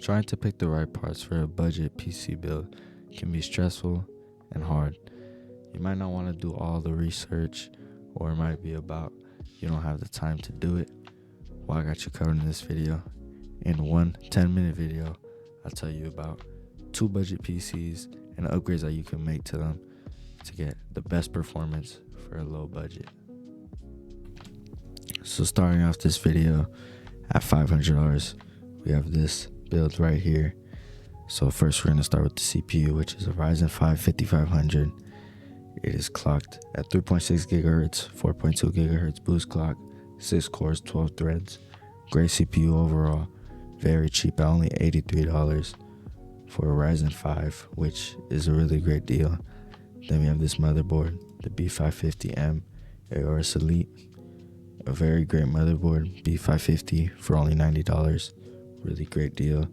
Trying to pick the right parts for a budget PC build can be stressful and hard. You might not want to do all the research, or it might be about you don't have the time to do it. Well, I got you covered in this video. In one 10-minute video, I'll tell you about 2 budget PCs and the upgrades that you can make to them to get the best performance for a low budget. So starting off this video at $500, we have this build right here. So first we're going to start with the CPU, which is a Ryzen 5 5500. It is clocked at 3.6 gigahertz, 4.2 gigahertz boost clock, 6 cores, 12 threads. Great CPU overall, very cheap at only $83 for a Ryzen 5, which is a really great deal. Then we have this motherboard, the B550M Aorus Elite, a very great motherboard, B550 for only $90, really great deal.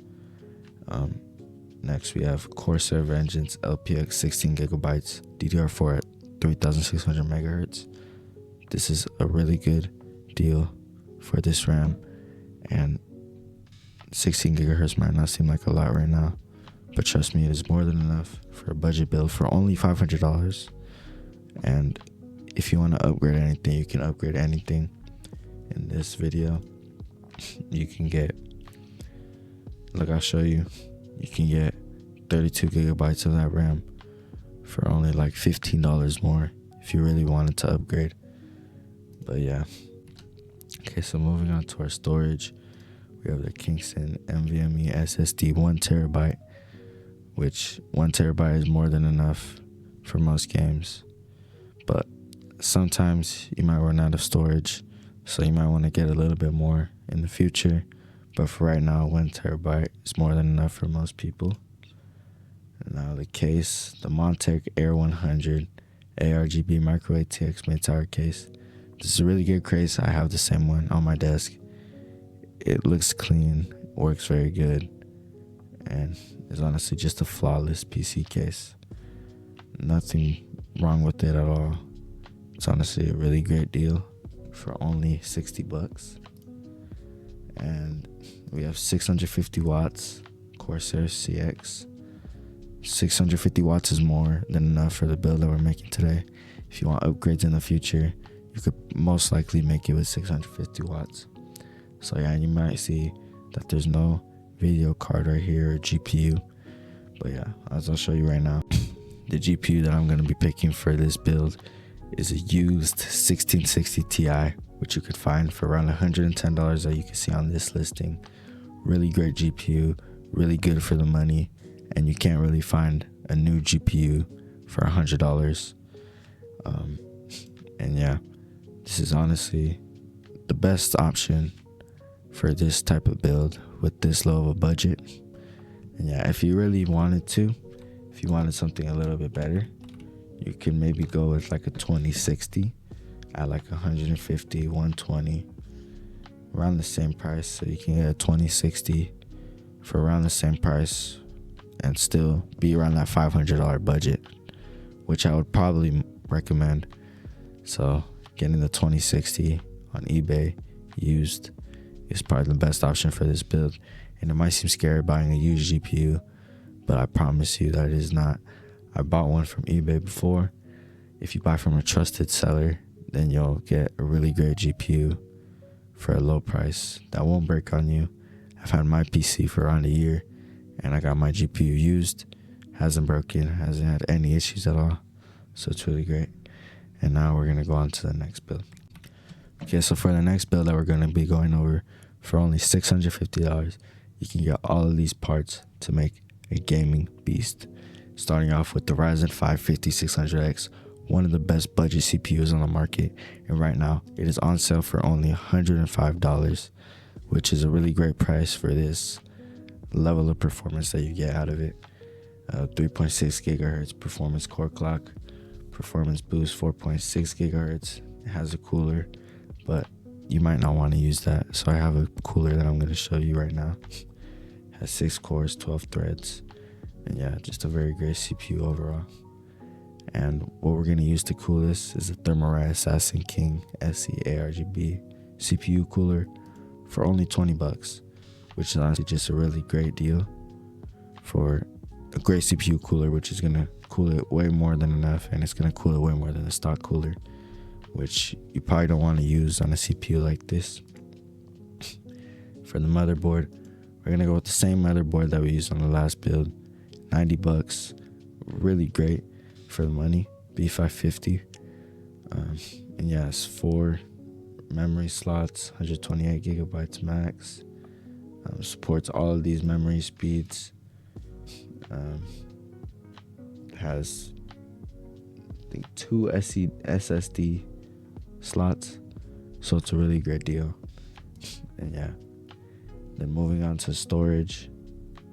Next we have Corsair Vengeance LPX 16 gigabytes, DDR4 at 3600 megahertz. This is a really good deal for this RAM, and 16 gigahertz might not seem like a lot right now, but trust me, it is more than enough for a budget build for only $500. And if you want to upgrade anything, you can upgrade anything. In this video, you can get, look, I'll show you, you can get 32 gigabytes of that RAM for only like $15 more if you really wanted to upgrade. But yeah, okay, so moving on to our storage, we have the Kingston NVMe SSD 1 terabyte, which 1 terabyte is more than enough for most games, but sometimes you might run out of storage, so you might want to get a little bit more in the future. But for right now, 1 terabyte is more than enough for most people. Now the case, the Montech Air 100 ARGB Micro ATX mid-tower case. This is a really good case. I have the same one on my desk. It looks clean, works very good, and is honestly just a flawless PC case. Nothing wrong with it at all. It's honestly a really great deal for only $60. And we have 650 watts Corsair CX. 650 watts is more than enough for the build that we're making today. If you want upgrades in the future, you could most likely make it with 650 watts. So yeah, you might see that there's no video card right here or GPU, but yeah, as I'll show you right now, the GPU that I'm going to be picking for this build is a used 1660 Ti, which you could find for around $110 that you can see on this listing. Really great GPU, really good for the money, and you can't really find a new GPU for $100. And yeah, this is honestly the best option for this type of build with this low of a budget. And yeah, if you really wanted to, if you wanted something a little bit better, you can maybe go with like a 2060 at like 150, 120, around the same price. So you can get a 2060 for around the same price and still be around that $500 budget, which I would probably recommend. So getting the 2060 on eBay used is probably the best option for this build. And it might seem scary buying a used GPU, but I promise you that it is not. I bought one from eBay before. If you buy from a trusted seller, then you'll get a really great GPU for a low price that won't break on you. I've had my PC for around a year, and I got my GPU used. Hasn't broken, hasn't had any issues at all. So it's really great. And now we're going to go on to the next build. Okay, so for the next build that we're going to be going over, for only $650, you can get all of these parts to make a gaming beast. Starting off with the Ryzen 5 5600X, one of the best budget CPUs on the market, and right now it is on sale for only $105, which is a really great price for this level of performance that you get out of it. 3.6 gigahertz performance core clock, performance boost 4.6 gigahertz. It has a cooler, but you might not want to use that, so I have a cooler that I'm going to show you right now. It has 6 cores, 12 threads, and yeah, just a very great CPU overall. And what we're going to use to cool this is the Thermarai Assassin King SE ARGB CPU cooler for only $20. which is honestly just a really great deal for a great CPU cooler, which is gonna cool it way more than enough, and it's gonna cool it way more than a stock cooler, which you probably don't want to use on a CPU like this. For the motherboard, we're gonna go with the same motherboard that we used on the last build, $90, really great for the money, B550. And yes, 4 memory slots, 128 gigabytes max. Supports all of these memory speeds. Has, I think, 2 SSD slots, so it's a really great deal. And yeah, then moving on to storage,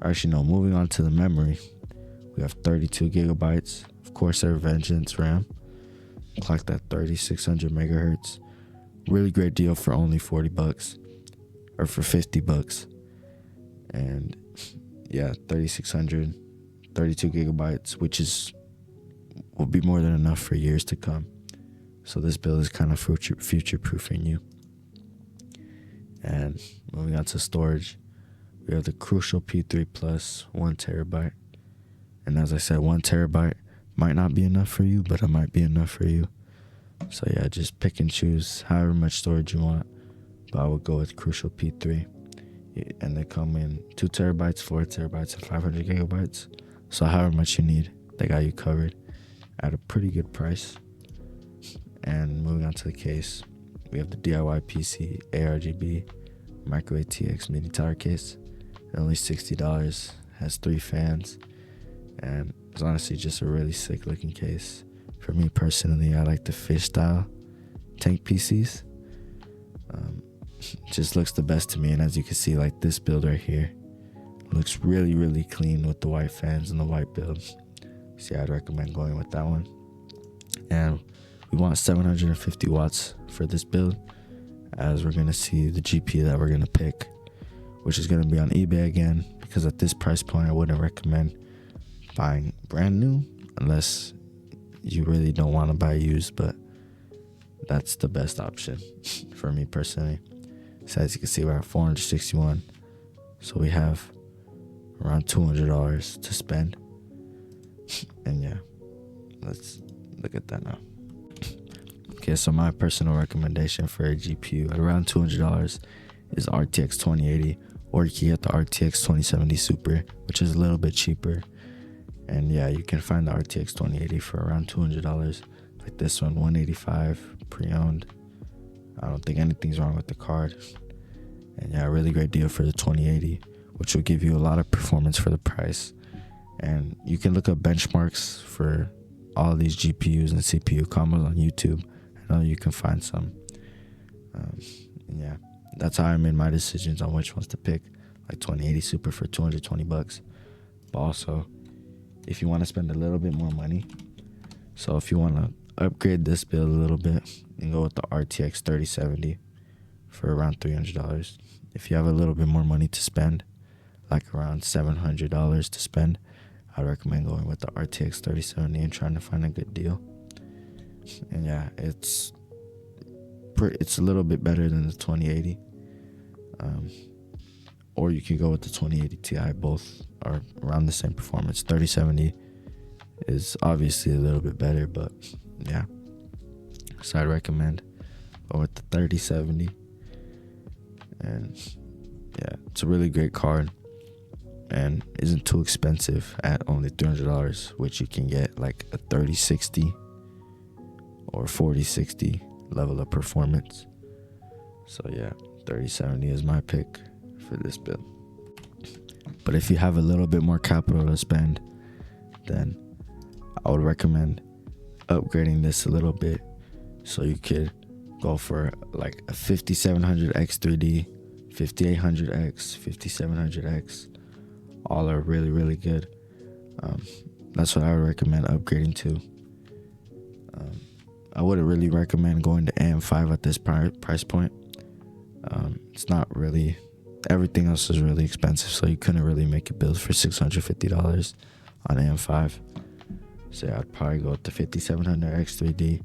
moving on to the memory, we have 32 gigabytes of Corsair Vengeance RAM, clocked at 3600 megahertz. Really great deal for only $40, or for $50. And yeah, 3600, 32 gigabytes, which will be more than enough for years to come. So this build is kind of future proofing you. And moving on to storage, we have the Crucial P3 Plus 1 terabyte. And as I said, 1 terabyte might not be enough for you, but it might be enough for you. So yeah, just pick and choose however much storage you want. But I would go with Crucial P3. And they come in 2 terabytes, 4 terabytes, and 500 gigabytes. So however much you need, they got you covered at a pretty good price. And moving on to the case, we have the DIY PC ARGB Micro ATX mini tower case. Only $60, has 3 fans, and it's honestly just a really sick looking case. For me personally, I like the fish style tank PCs. Just looks the best to me, and as you can see, like this build right here looks really, really clean with the white fans and the white build. So yeah, I'd recommend going with that one. And we want 750 watts for this build, as we're gonna see the GPU that we're gonna pick, which is gonna be on eBay again, because at this price point I wouldn't recommend buying brand new unless you really don't want to buy used, but that's the best option for me personally. So as you can see, we're at 461, so we have around $200 to spend. And yeah, let's look at that now. Okay, so my personal recommendation for a GPU at around $200 is RTX 2080, or you can get the RTX 2070 Super, which is a little bit cheaper. And yeah, you can find the RTX 2080 for around $200, like this one, $185 pre-owned. I don't think anything's wrong with the card. And yeah, a really great deal for the 2080, which will give you a lot of performance for the price. And you can look up benchmarks for all of these GPUs and CPU combos on YouTube. I know you can find some. Yeah, that's how I made my decisions on which ones to pick, like 2080 Super for $220. But also, if you want to spend a little bit more money, so if you want to upgrade this build a little bit and go with the RTX 3070 for around $300. If you have a little bit more money to spend, like around $700 to spend, I'd recommend going with the RTX 3070 and trying to find a good deal. And yeah, it's a little bit better than the 2080. Or you can go with the 2080 Ti. Both are around the same performance. 3070 is obviously a little bit better, but yeah. So I'd recommend going with the 3070. And yeah, it's a really great card and isn't too expensive at only $300, which you can get like a 3060 or 4060 level of performance. So yeah, 3070 is my pick for this build. But if you have a little bit more capital to spend, then I would recommend upgrading this a little bit, so you could go for like a 5700X 3D, 5800X, 5700X. All are really, really good. That's what I would recommend upgrading to. I wouldn't really recommend going to AM5 at this price point. It's not really, everything else is really expensive, so you couldn't really make a build for $650 on AM5. So yeah, I'd probably go with the 5700X 3D,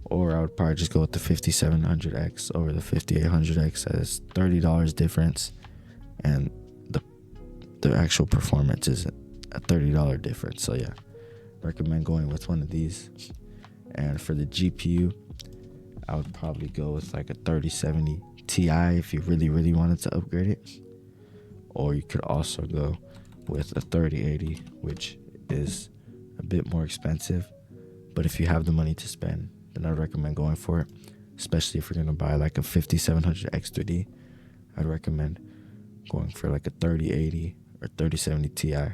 or I would probably just go with the 5700X over the 5800X. That's $30 difference, and the actual performance is a $30 difference. So yeah, recommend going with one of these. And for the GPU, I would probably go with like a 3070 Ti if you really wanted to upgrade it, or you could also go with a 3080, which is a bit more expensive, but if you have the money to spend, then I'd recommend going for it. Especially if you're gonna buy like a 5700 X3D, I'd recommend going for like a 3080 or 3070 Ti.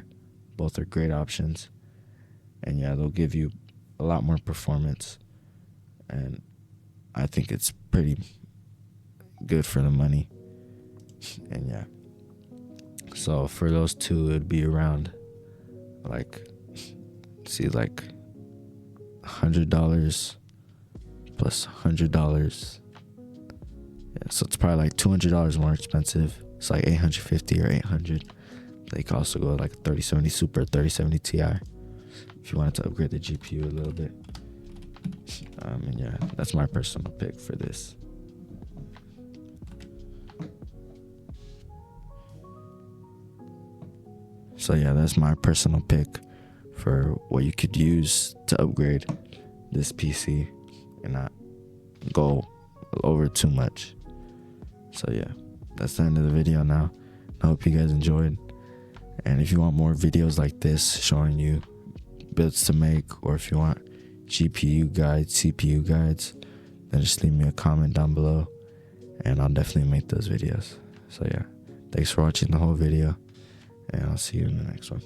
Both are great options, and yeah, they'll give you a lot more performance, and I think it's pretty good for the money. And yeah, so for those two, it'd be around like $100 plus $100. Yeah, so it's probably like $200 more expensive. It's like $850 or $800. They could also go like a 3070 Super, 3070 Ti if you wanted to upgrade the GPU a little bit. And yeah, that's my personal pick for this. So yeah, that's my personal pick for what you could use to upgrade this PC and not go over too much. So yeah, that's the end of the video now. I hope you guys enjoyed. And if you want more videos like this showing you builds to make, or if you want GPU guides, CPU guides, then just leave me a comment down below and I'll definitely make those videos. So yeah, thanks for watching the whole video, and I'll see you in the next one.